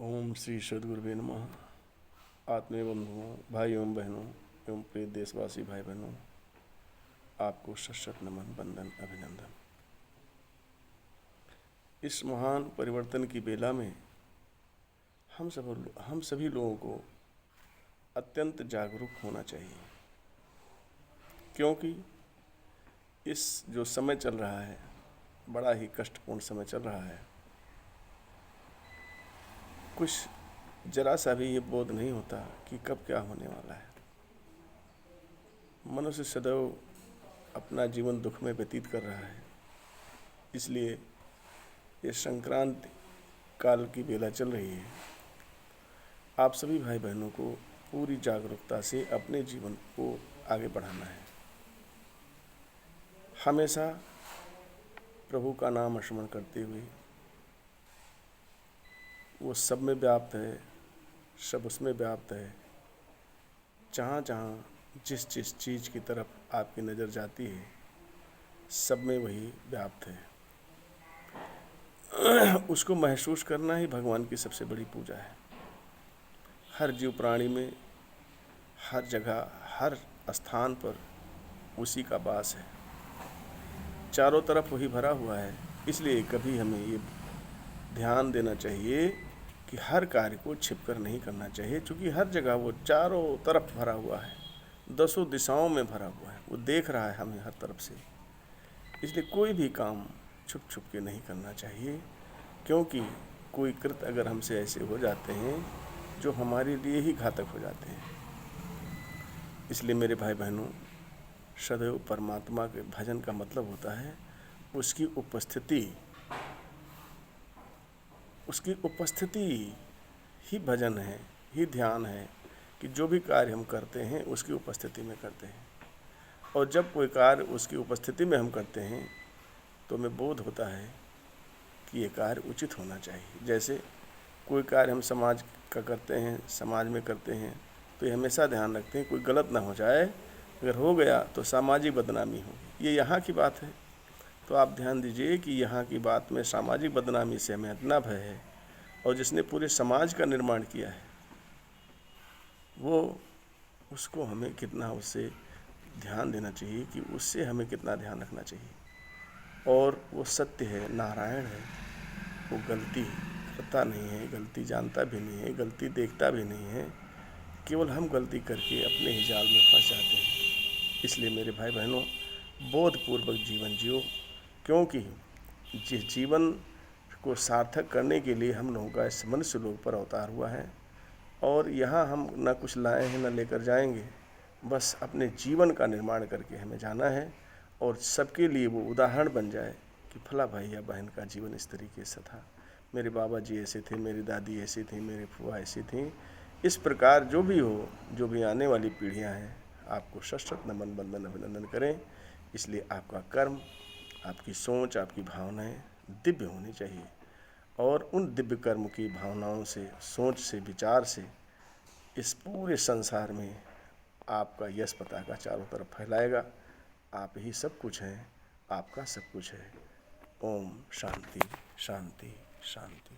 ओम श्री सद्गुरुवे नमः। आत्मीय बंधुओं, भाई एवं बहनों एवं प्रिय देशवासी भाई बहनों, आपको शत नमन, वंदन, अभिनंदन। इस महान परिवर्तन की बेला में हम सभी लोगों को अत्यंत जागरूक होना चाहिए, क्योंकि इस जो समय चल रहा है बड़ा ही कष्टपूर्ण समय चल रहा है। कुछ जरा सा भी ये बोध नहीं होता कि कब क्या होने वाला है। मनुष्य सदैव अपना जीवन दुख में व्यतीत कर रहा है। इसलिए ये संक्रांति काल की बेला चल रही है। आप सभी भाई बहनों को पूरी जागरूकता से अपने जीवन को आगे बढ़ाना है। हमेशा प्रभु का नाम स्मरण करते हुए, वो सब में व्याप्त है, सब उसमें व्याप्त है। जहाँ जहाँ जिस जिस चीज़ की तरफ आपकी नज़र जाती है, सब में वही व्याप्त है। उसको महसूस करना ही भगवान की सबसे बड़ी पूजा है। हर जीव प्राणी में, हर जगह, हर स्थान पर उसी का वास है। चारों तरफ वही भरा हुआ है। इसलिए कभी हमें ये ध्यान देना चाहिए कि हर कार्य को छिपकर नहीं करना चाहिए, क्योंकि हर जगह वो चारों तरफ भरा हुआ है, दसों दिशाओं में भरा हुआ है। वो देख रहा है हमें हर तरफ से। इसलिए कोई भी काम छुप छुप के नहीं करना चाहिए, क्योंकि कोई कृत्य अगर हमसे ऐसे हो जाते हैं जो हमारे लिए ही घातक हो जाते हैं। इसलिए मेरे भाई बहनों, सदैव परमात्मा के भजन का मतलब होता है उसकी उपस्थिति ही भजन है, ही ध्यान है कि जो भी कार्य हम करते हैं उसकी उपस्थिति में करते हैं। और जब कोई कार्य उसकी उपस्थिति में हम करते हैं तो हमें बोध होता है कि ये कार्य उचित होना चाहिए। जैसे कोई कार्य हम समाज का करते हैं, समाज में करते हैं, तो ये हमेशा ध्यान रखते हैं कोई गलत ना हो जाए। अगर हो गया तो सामाजिक बदनामी होगी। ये यहाँ की बात है, तो आप ध्यान दीजिए कि यहाँ की बात में सामाजिक बदनामी से हमें इतना भय है। और जिसने पूरे समाज का निर्माण किया है वो, उसको हमें कितना उससे ध्यान देना चाहिए, कि उससे हमें कितना ध्यान रखना चाहिए। और वो सत्य है, नारायण है, वो गलती करता नहीं है, गलती जानता भी नहीं है, गलती देखता भी नहीं है। केवल हम गलती करके अपने ही जाल में फंस जाते हैं। इसलिए मेरे भाई बहनों, बोधपूर्वक जीवन जियो, क्योंकि जिस जीवन को सार्थक करने के लिए हम लोगों का इस मनुष्य लोक पर अवतार हुआ है। और यहाँ हम न कुछ लाए हैं न लेकर जाएंगे, बस अपने जीवन का निर्माण करके हमें जाना है। और सबके लिए वो उदाहरण बन जाए कि फला भाई या बहन का जीवन इस तरीके से था, मेरे बाबा जी ऐसे थे, मेरी दादी ऐसी थी, मेरी फुआ ऐसी थी। इस प्रकार जो भी हो, जो भी आने वाली पीढ़ियां हैं, आपको शत नमन, वंदन, अभिनंदन करें। इसलिए आपका कर्म, आपकी सोच, आपकी भावनाएं दिव्य होनी चाहिए। और उन दिव्य कर्म की भावनाओं से, सोच से, विचार से इस पूरे संसार में आपका यश पताका चारों तरफ फैलाएगा। आप ही सब कुछ हैं, आपका सब कुछ है। ओम शांति शांति शांति।